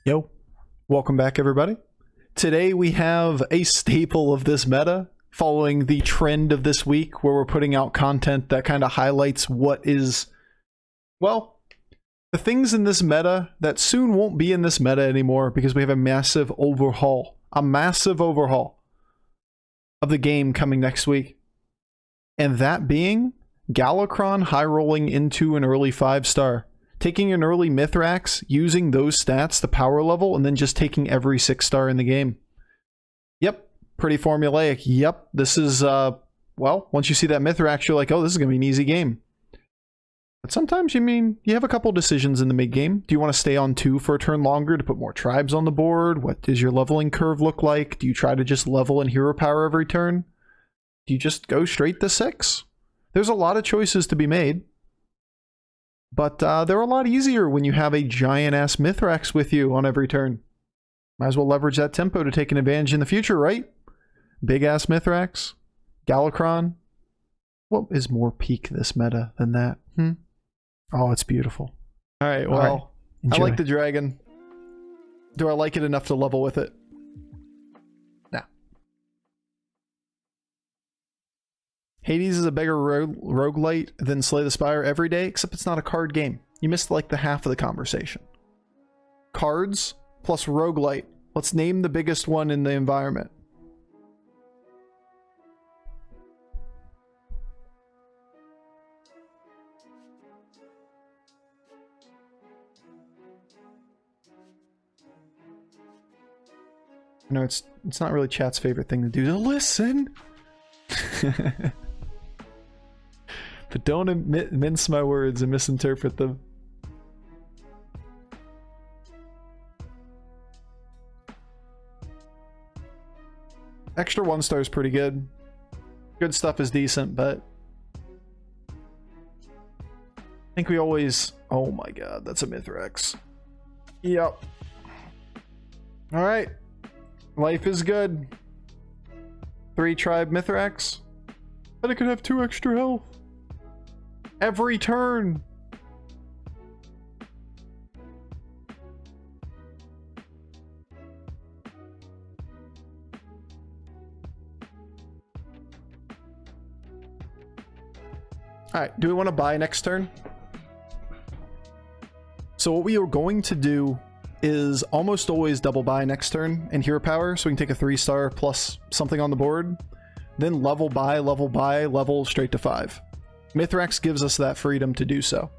Yo, welcome back everybody. Today we have a staple of this meta, following the trend of this week where we're putting out content that kind of highlights what is, well, the things in this meta that soon won't be in this meta anymore because we have a massive overhaul of the game coming next week. And that being Galakrond high rolling into an early 5-star. Taking an early Mithrax, using those stats, the power level, and then just taking every 6-star in the game. Yep, pretty formulaic. Yep, this is, well, once you see that Mithrax, you're like, oh, this is going to be an easy game. But sometimes you have a couple decisions in the mid-game. Do you want to stay on 2 for a turn longer to put more tribes on the board? What does your leveling curve look like? Do you try to just level in hero power every turn? Do you just go straight to 6? There's a lot of choices to be made. But they're a lot easier when you have a giant-ass Mithrax with you on every turn. Might as well leverage that tempo to take an advantage in the future, right? Big-ass Mithrax. Galakrond. What is more peak this meta than that? Oh, it's beautiful. Alright, well, I like the dragon. Do I like it enough to level with it? Nah. Hades is a bigger roguelite than Slay the Spire every day, except it's not a card game. You missed like the half of the conversation. Cards plus roguelite. Let's name the biggest one in the environment. No, it's not really chat's favorite thing to do to listen. But don't mince my words and misinterpret them. Extra 1-star is pretty good. Good stuff is decent, but I think we always... Oh my god, that's a Mithrax. Yep. Alright. Life is good. 3 tribe Mithrax. But it could have 2 extra health. Every turn. Alright, do we want to buy next turn? So what we are going to do is almost always double buy next turn in hero power, so we can take a 3-star plus something on the board. Then level buy, level straight to 5. Mithrax gives us that freedom to do so.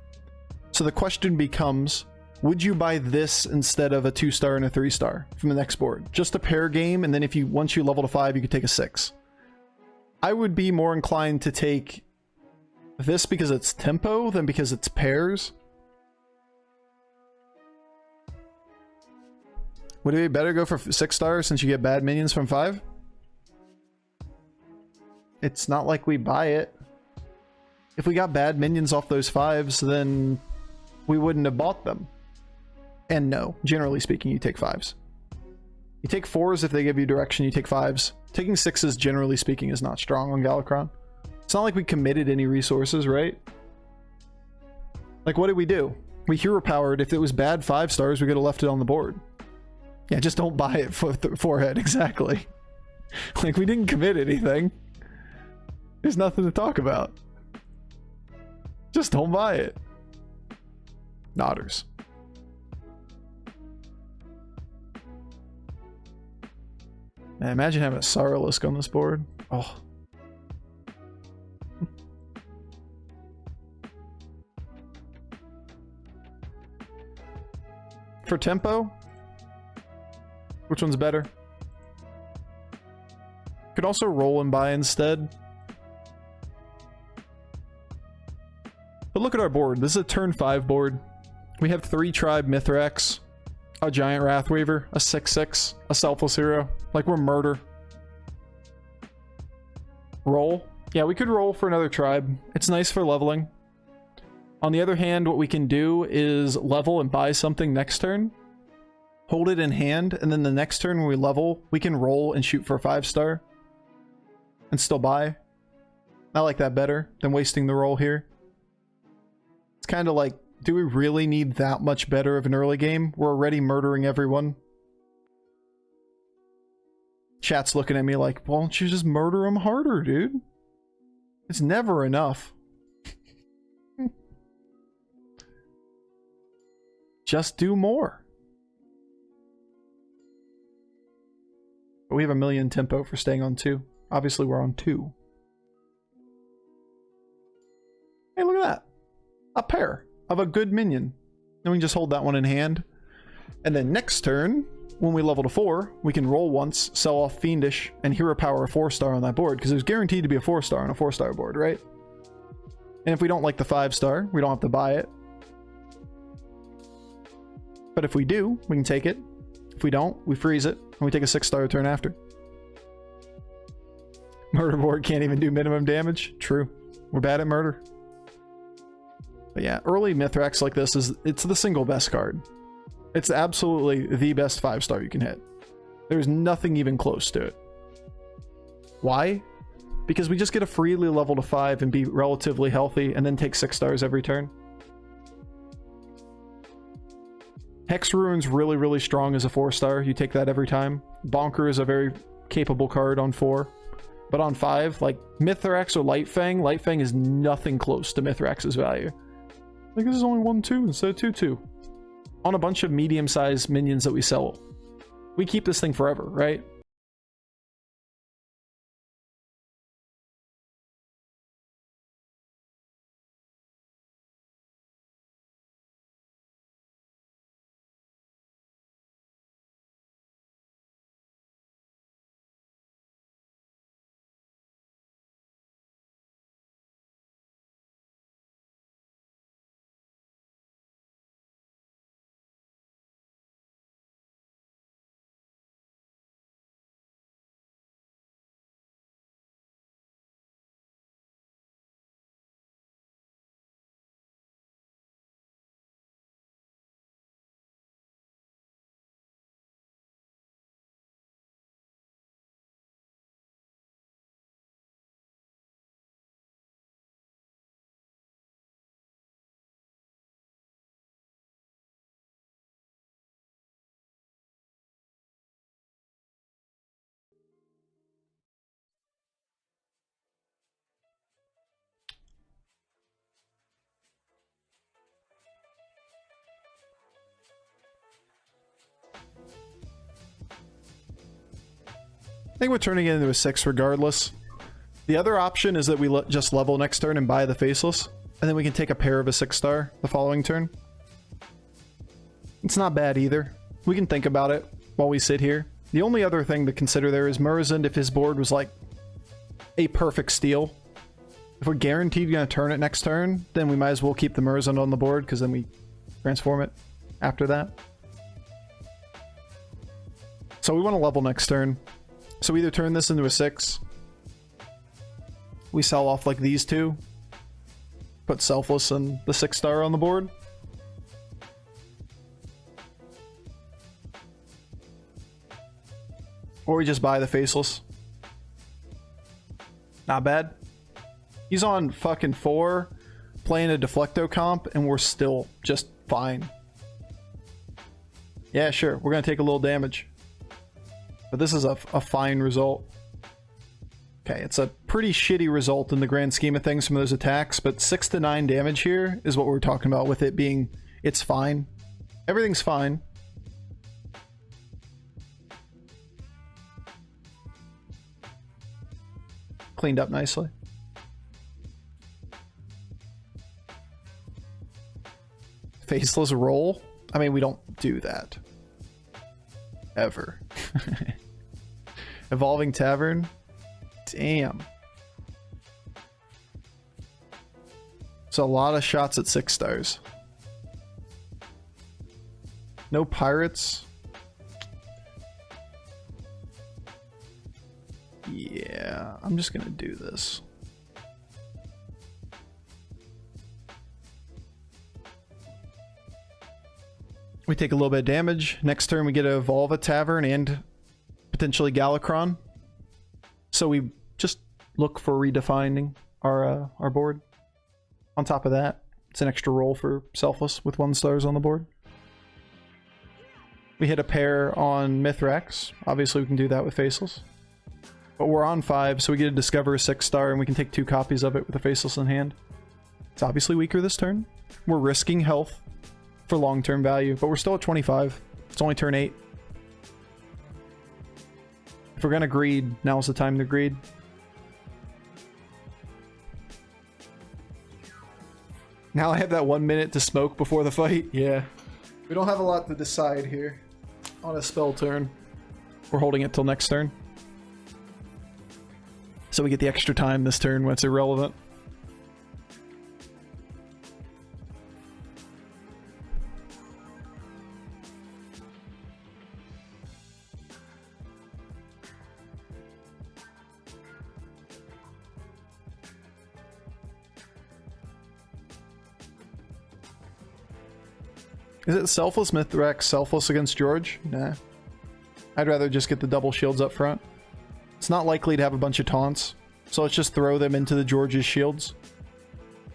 So the question becomes, would you buy this instead of a 2-star and a 3-star from the next board? Just a pair game, and then if you once you level to 5, you could take a 6. I would be more inclined to take this because it's tempo than because it's pairs. Would it be better to go for 6 stars since you get bad minions from 5? It's not like we buy it. If we got bad minions off those 5s, then we wouldn't have bought them. And no, generally speaking, you take 5s. You take 4s if they give you direction, you take 5s. Taking 6s, generally speaking, is not strong on Galakrond. It's not like we committed any resources, right? Like, what did we do? We hero powered. If it was bad 5 stars, we could have left it on the board. Yeah, just don't buy it for the forehead, exactly. Like, we didn't commit anything. There's nothing to talk about. Just don't buy it. Nodders. Man, imagine having a Sorrowlisk on this board. Oh. For tempo, which one's better? Could also roll and buy instead. But look at our board. This is a turn 5 board. We have 3 tribe Mithrax, a giant Wrathwaver, a 6/6, a selfless hero. Like, we're murder. Roll. Yeah, we could roll for another tribe. It's nice for leveling. On the other hand, what we can do is level and buy something next turn. Hold it in hand, and then the next turn when we level, we can roll and shoot for a 5-star. And still buy. I like that better than wasting the roll here. It's kind of like Do we really need that much better of an early game? We're already murdering everyone. Chat's looking at me like, why don't you just murder them harder, dude? It's never enough. Just do more. But we have 1,000,000 tempo for staying on 2. Obviously, we're on 2. Hey, look at that. A pair of a good minion. Then we can just hold that one in hand. And then next turn, when we level to 4, we can roll once, sell off Fiendish, and hero power a 4-star on that board, because there's guaranteed to be a 4-star on a 4-star board, right? And if we don't like the 5-star, we don't have to buy it. But if we do, we can take it. If we don't, we freeze it, and we take a 6-star turn after. Murder board can't even do minimum damage. True. We're bad at murder. But yeah, early Mithrax like this it's the single best card. It's absolutely the best 5-star you can hit. There's nothing even close to it. Why? Because we just get a freely level to 5 and be relatively healthy and then take 6 stars every turn. Hex Ruin's really, really strong as a 4-star. You take that every time. Bonker is a very capable card on 4. But on 5, like Mithrax or Lightfang is nothing close to Mithrax's value. Like, this is only 1/2 instead of 2/2. On a bunch of medium-sized minions that we sell. We keep this thing forever, right? I think we're turning it into a 6 regardless. The other option is that we just level next turn and buy the Faceless, and then we can take a pair of a 6-star the following turn. It's not bad either. We can think about it while we sit here. The only other thing to consider there is Murrzond, if his board was like a perfect steal. If we're guaranteed going to turn it next turn, then we might as well keep the Murrzond on the board, because then we transform it after that. So we want to level next turn. So we either turn this into a 6, we sell off like these two, put Selfless and the 6-star on the board. Or we just buy the Faceless. Not bad. He's on fucking 4, playing a Deflecto comp, and we're still just fine. Yeah, sure, we're gonna take a little damage. But this is a fine result. Okay, it's a pretty shitty result in the grand scheme of things from those attacks, but 6 to 9 damage here is what we're talking about with it being, it's fine. Everything's fine. Cleaned up nicely. Faceless roll? I mean, we don't do that. Ever. Evolving Tavern? Damn. It's a lot of shots at 6 stars. No pirates? Yeah, I'm just gonna do this. We take a little bit of damage. Next turn we get to evolve a Tavern and potentially Galakrond. So we just look for redefining our board. On top of that, It's an extra roll for Selfless with 1 stars on the board. We hit a pair on Mithrax. Obviously we can do that with Faceless. But we're on 5, so we get to discover a 6-star, and we can take 2 copies of it with a Faceless in hand. It's obviously weaker this turn. We're risking health for long-term value, but we're still at 25. It's only turn 8. If we're gonna greed, now's the time to greed. Now I have that 1 minute to smoke before the fight. Yeah. We don't have a lot to decide here on a spell turn. We're holding it till next turn. So we get the extra time this turn when it's irrelevant. Is it Selfless Mithrax, Selfless against George? Nah. I'd rather just get the double shields up front. It's not likely to have a bunch of taunts, so let's just throw them into the George's shields.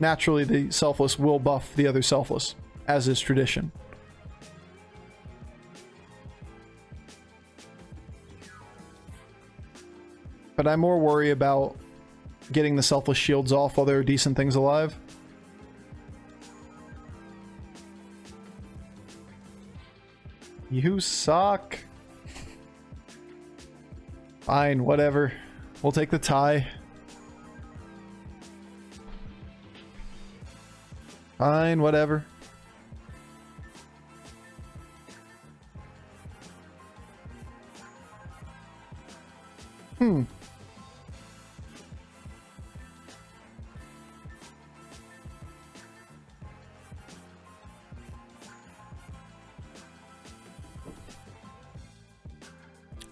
Naturally, the Selfless will buff the other Selfless, as is tradition. But I'm more worried about getting the Selfless shields off while there are decent things alive. You suck. Fine, whatever. We'll take the tie. Fine, whatever.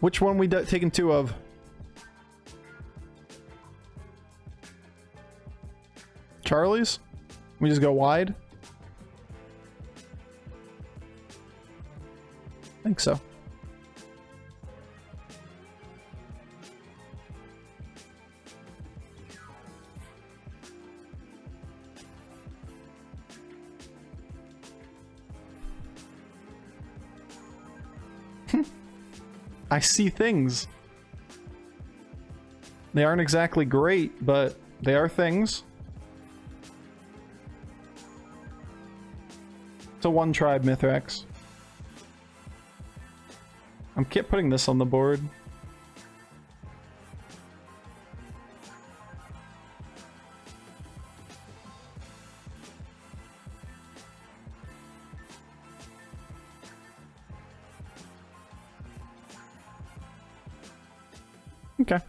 Which one we taking 2 of? Charlie's? We just go wide? I think so. I see things. They aren't exactly great, but they are things. It's a 1 tribe Mithrax. I'm keep putting this on the board. Okay.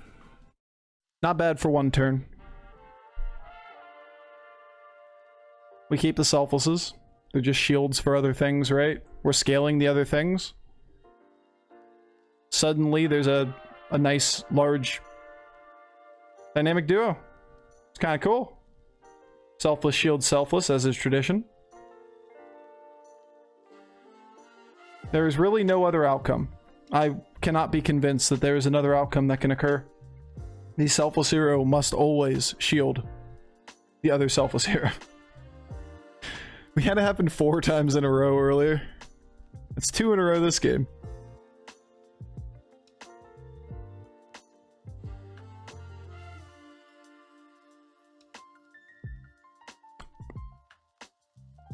Not bad for 1 turn. We keep the Selflesses. They're just shields for other things, right? We're scaling the other things. Suddenly there's a nice, large dynamic duo. It's kind of cool. Selfless shield Selfless, as is tradition. There is really no other outcome. I cannot be convinced that there is another outcome that can occur. The Selfless hero must always shield the other Selfless hero. We had it happen 4 times in a row earlier. It's 2 in a row this game.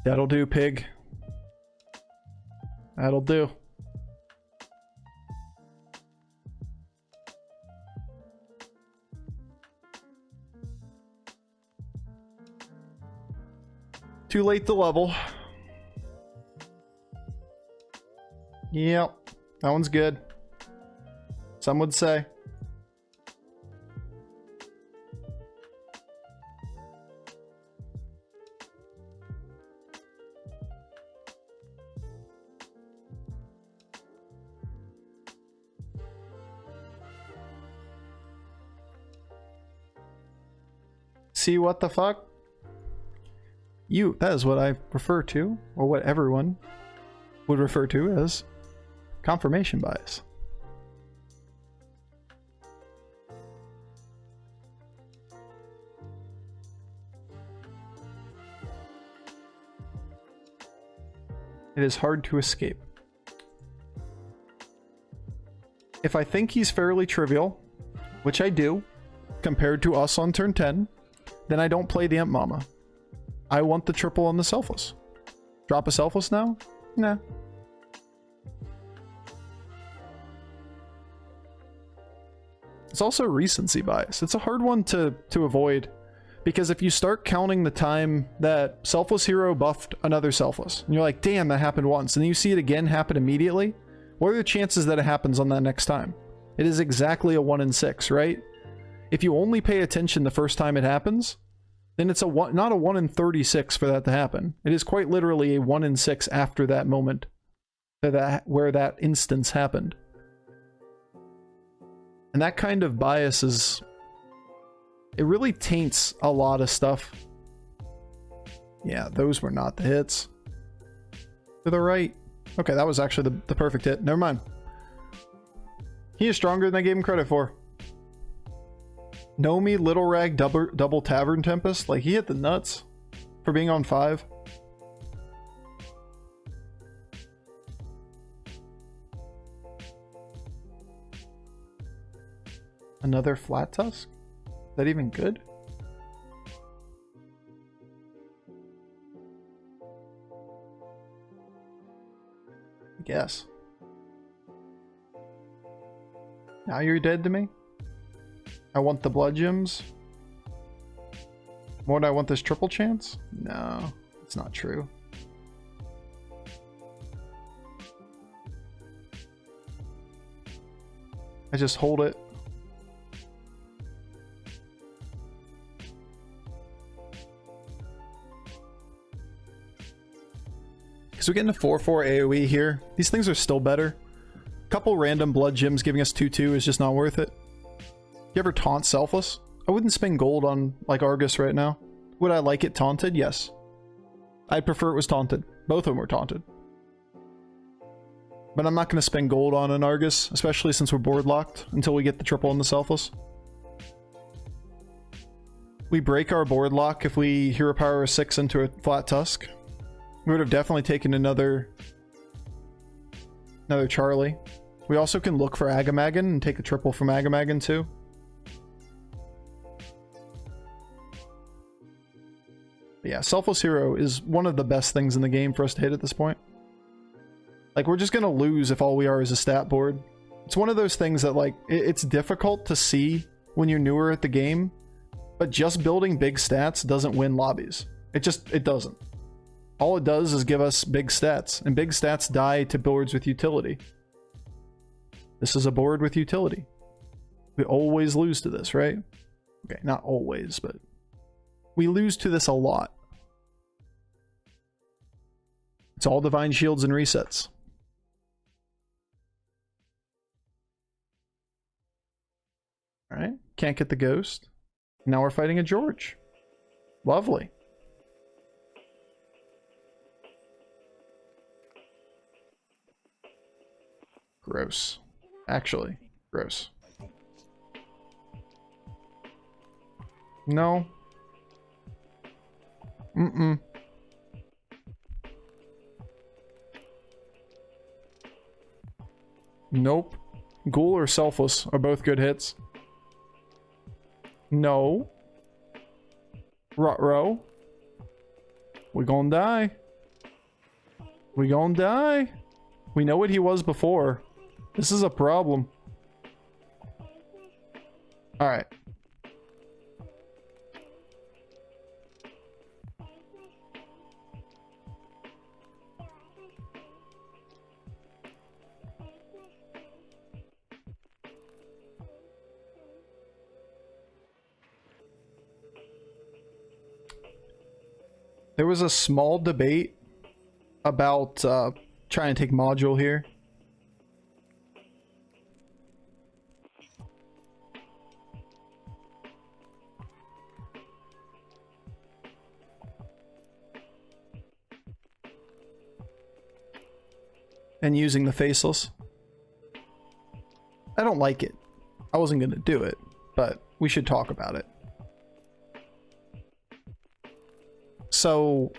That'll do, pig. That'll do. Too late to level. Yep, that one's good. Some would say. See what the fuck? That is what I refer to, or what everyone would refer to as confirmation bias. It is hard to escape. If I think he's fairly trivial, which I do, compared to us on turn 10, then I don't play the Imp Mama. I want the triple on the Selfless. Drop a Selfless now? Nah. It's also recency bias. It's a hard one to avoid, because if you start counting the time that Selfless Hero buffed another Selfless, and you're like, damn, that happened once, and then you see it again happen immediately, what are the chances that it happens on that next time? It is exactly a 1 in 6, right? If you only pay attention the first time it happens, then it's not a 1 in 36 for that to happen. It is quite literally a 1 in 6 after that moment where that instance happened. And that kind of bias it really taints a lot of stuff. Yeah, those were not the hits. To the right. Okay, that was actually the perfect hit. Never mind. He is stronger than I gave him credit for. Nomi, Little Rag, double Tavern Tempest. Like, he hit the nuts for being on 5. Another Flat Tusk? Is that even good? I guess. Now you're dead to me? I want the blood gems. What, I want this triple chance? No, it's not true. I just hold it. Because we're getting a 4/4 AoE here. These things are still better. A couple random blood gems giving us 2/2 is just not worth it. You ever taunt Selfless? I wouldn't spend gold on, like, Argus right now. Would I like it taunted? Yes. I'd prefer it was taunted. Both of them were taunted. But I'm not going to spend gold on an Argus, especially since we're board locked, until we get the triple on the Selfless. We break our board lock if we Hero Power 6 into a Flat Tusk. We would have definitely taken another Charlie. We also can look for Agamagan and take a triple from Agamagan too. But yeah, Selfless Hero is one of the best things in the game for us to hit at this point. Like, we're just gonna lose if all we are is a stat board. It's one of those things that, like, it's difficult to see when you're newer at the game, but just building big stats doesn't win lobbies. It doesn't. All it does is give us big stats, and big stats die to boards with utility. This is a board with utility. We always lose to this, right? Okay, not always, but we lose to this a lot. It's all Divine Shields and resets. Alright, can't get the ghost. Now we're fighting a George. Lovely. Gross. Actually, gross. No. Mm-mm. Nope. Ghoul or Selfless are both good hits. No. Ruh-roh. We gonna die. We gonna die. We know what he was before. This is a problem. Alright. There was a small debate about trying to take module here. And using the faceless. I don't like it. I wasn't going to do it, but we should talk about it. So,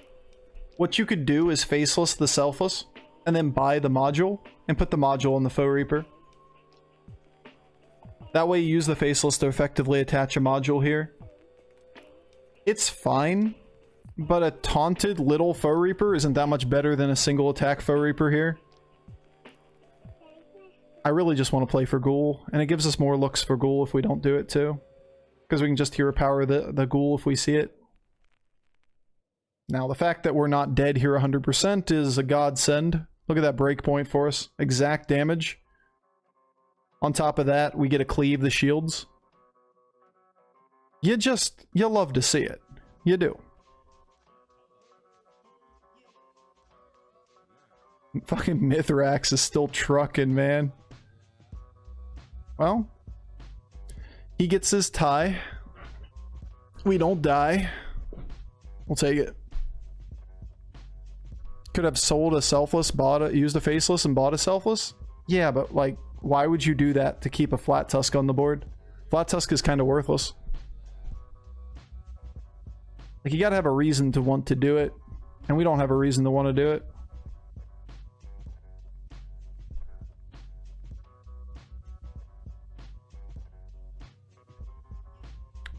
what you could do is faceless the Selfless. and then buy the module and put the module on the Foe Reaper. That way you use the Faceless to effectively attach a module here. It's fine, but a taunted little Foe Reaper isn't that much better than a single attack Foe Reaper here. I really just want to play for Ghoul, and it gives us more looks for Ghoul if we don't do it too. Because we can just hero power the Ghoul if we see it. Now, the fact that we're not dead here 100% is a godsend. Look at that breakpoint for us. Exact damage. On top of that, we get to cleave the shields. You love to see it. You do. Fucking Mithrax is still trucking, man. Well, he gets his tie. We don't die. We'll take it. Could have sold a Selfless, used a Faceless and bought a Selfless. Yeah, but like, why would you do that to keep a Flat Tusk on the board? Flat Tusk is kind of worthless. Like, you gotta have a reason to want to do it, and we don't have a reason to want to do it.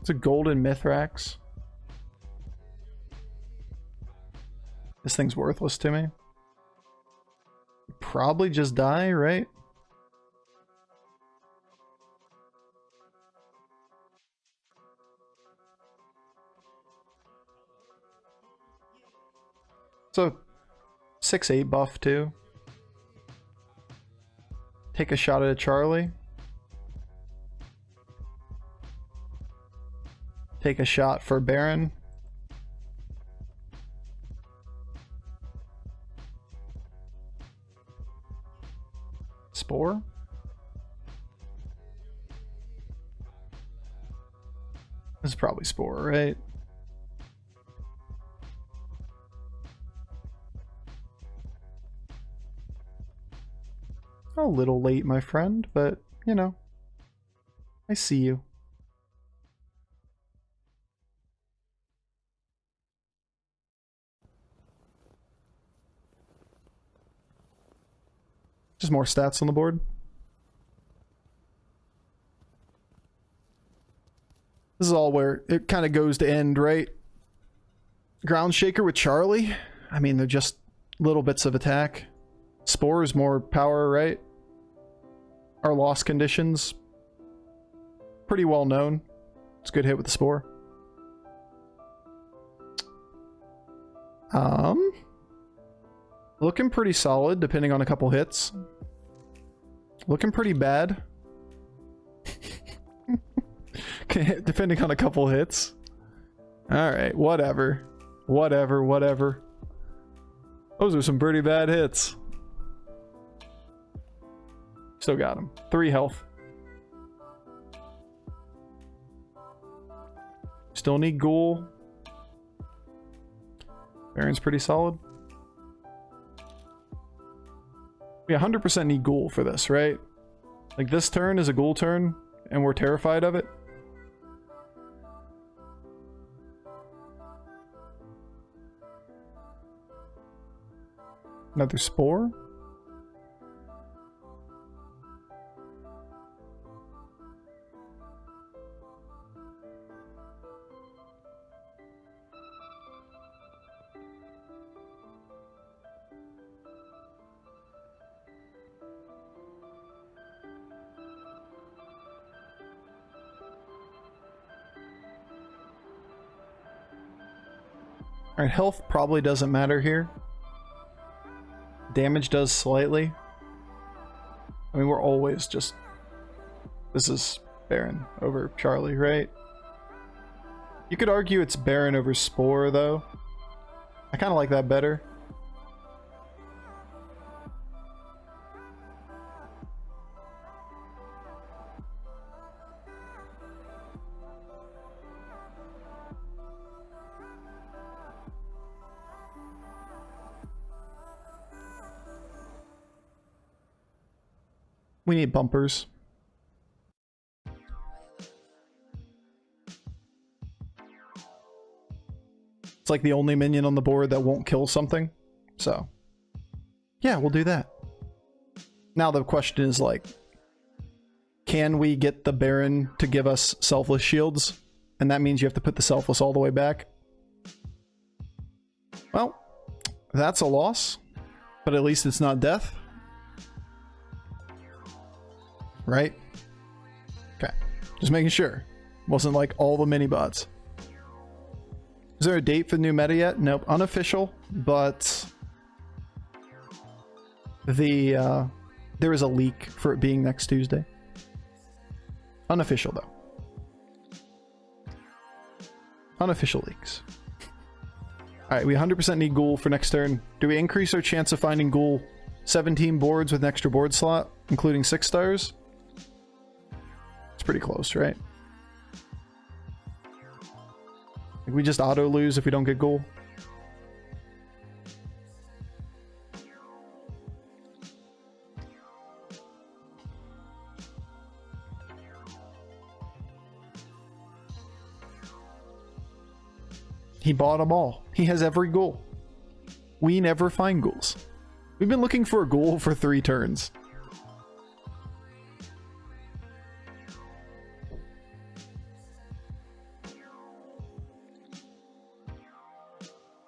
It's a golden Mithrax. This thing's worthless to me. Probably just die, right? It's a 6/8 buff too. Take a shot at a Charlie. Take a shot for Baron. Spore? This is probably Spore, right? A little late, my friend, but, you know, I see you. Just more stats on the board. This is all where it kind of goes to end, right? Ground Shaker with Charlie. I mean, they're just little bits of attack. Spore is more power, right? Our loss conditions. Pretty well known. It's a good hit with the Spore. Looking pretty solid, depending on a couple hits. Looking pretty bad. Depending on a couple hits. Alright, whatever. Whatever. Those are some pretty bad hits. Still got him. 3 health. Still need Ghoul. Baron's pretty solid. We 100% need Ghoul for this, right? Like, this turn is a Ghoul turn, and we're terrified of it. Another Spore? Alright, health probably doesn't matter here. Damage does slightly. I mean, we're always just... This is Baron over Charlie, right? You could argue it's Baron over Spore, though. I kind of like that better. We need bumpers. It's like the only minion on the board that won't kill something. So, Yeah, we'll do that. Now the question is like, can we get the Baron to give us selfless shields? And that means you have to put the selfless all the way back. Well, that's a loss, but at least it's not death. Right? Okay. Just making sure. Wasn't like all the mini bots. Is there a date for the new meta yet? Nope. Unofficial, but the there is a leak for it being next Tuesday. Unofficial though. Unofficial leaks. Alright, we 100% need ghoul for next turn. Do we increase our chance of finding ghoul 17 boards with an extra board slot, including 6 stars? It's pretty close, right? We just auto lose if we don't get ghoul. He bought them all. He has every ghoul. We never find ghouls. We've been looking for a ghoul for 3 turns.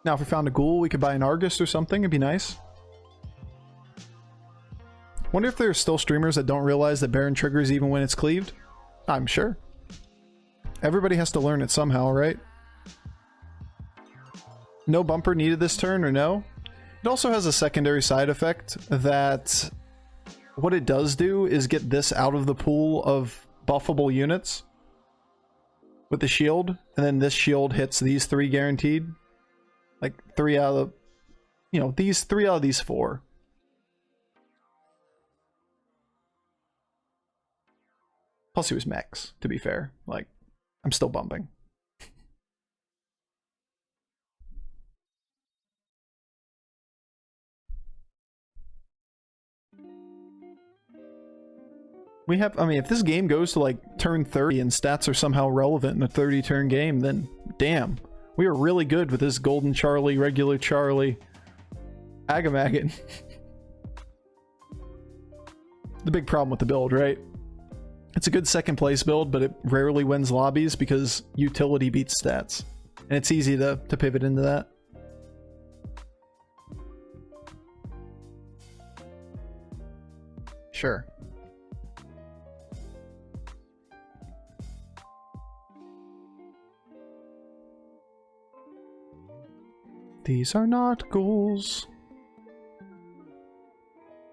Now, if we found a ghoul, we could buy an Argus or something. It'd be nice. Wonder if there are still streamers that don't realize that Baron triggers even when it's cleaved? I'm sure. Everybody has to learn it somehow, right? No bumper needed this turn, or no? It also has a secondary side effect that what it does do is get this out of the pool of buffable units with the shield, and then this shield hits these 3 guaranteed. Like 3 out of, you know, these 3 out of these 4. Plus he was mechs, to be fair. Like, I'm still bumping. We have, I mean, if this game goes to like turn 30 and stats are somehow relevant in a 30 turn game, then damn. We are really good with this Golden Charlie, Regular Charlie, Agamagan. The big problem with the build, right? It's a good second place build, but it rarely wins lobbies because utility beats stats. And it's easy to pivot into that. Sure. These are not ghouls.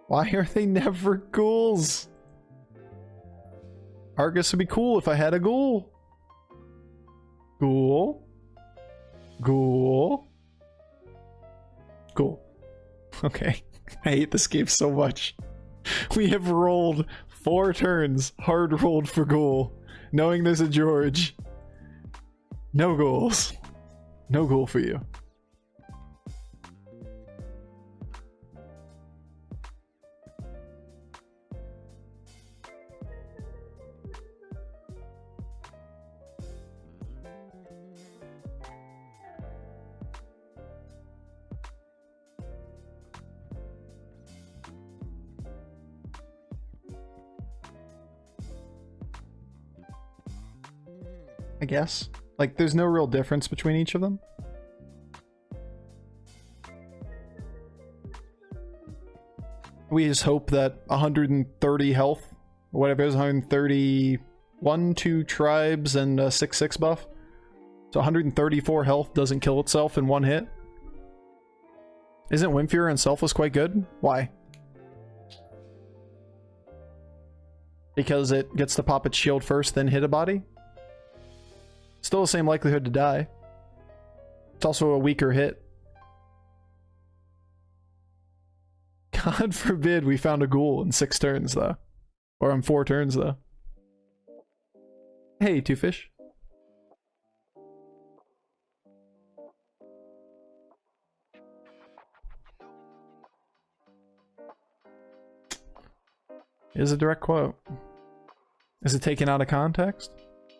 Why are they never ghouls? Argus would be cool if I had a ghoul. Ghoul. Ghoul. Ghoul. Okay. I hate this game so much. We have rolled 4 turns, hard rolled for ghoul, knowing there's a George. No ghouls. No ghoul for you. I guess. Like, there's no real difference between each of them. We just hope that 130 health, or whatever it is, 131, 2 tribes, and a 6/6 buff. So 134 health doesn't kill itself in 1 hit. Isn't Windfury and Selfless quite good? Why? Because it gets to pop its shield first, then hit a body? Still the same likelihood to die. It's also a weaker hit. God forbid we found a ghoul in 6 turns, though. Or in 4 turns, though. Hey, Two Fish. Is a direct quote. Is it taken out of context?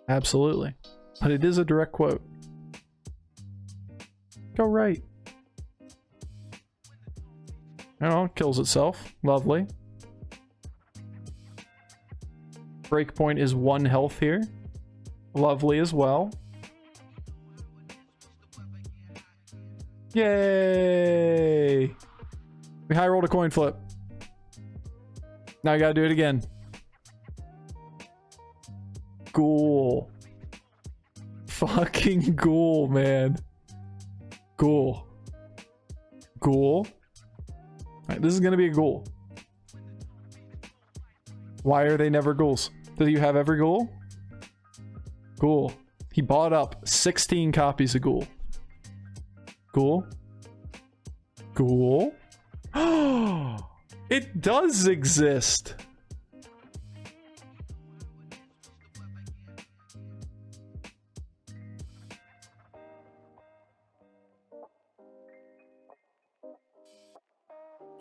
Absolutely. But it is a direct quote. Go right. Oh, it kills itself. Lovely. Breakpoint is 1 health here. Lovely as well. Yay! We high rolled a coin flip. Now I gotta do it again. Ghoul. Fucking ghoul, man. Ghoul. Ghoul. Alright, this is gonna be a ghoul. Why are they never ghouls? Do you have every ghoul? Ghoul. He bought up 16 copies of ghoul. Ghoul. Ghoul. It does exist.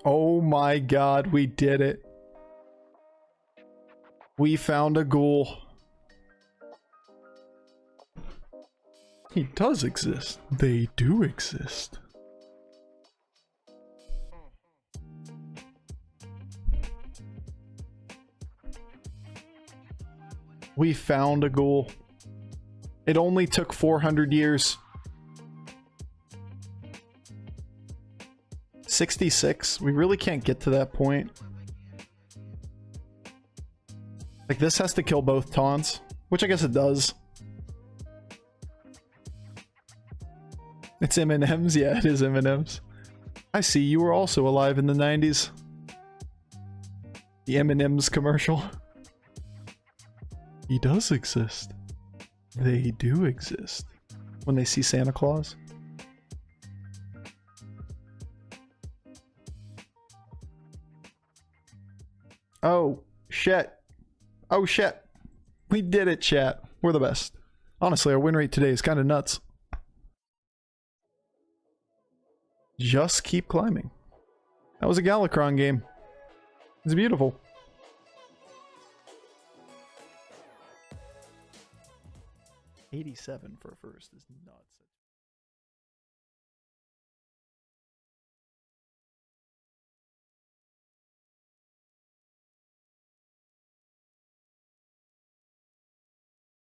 Oh my god, we did it. We found a ghoul. He does exist. They do exist. We found a ghoul. It only took 400 years. 66. We really can't get to that point. Like, this has to kill both taunts, which I guess it does. It's M&M's? Yeah, it is M&M's. I see you were also alive in the 90s. The M&M's commercial. He does exist. They do exist. When they see Santa Claus. Oh, shit. Oh, shit. We did it, chat. We're the best. Honestly, our win rate today is kind of nuts. Just keep climbing. That was a Galakrond game. It's beautiful. $87 for a first is nuts.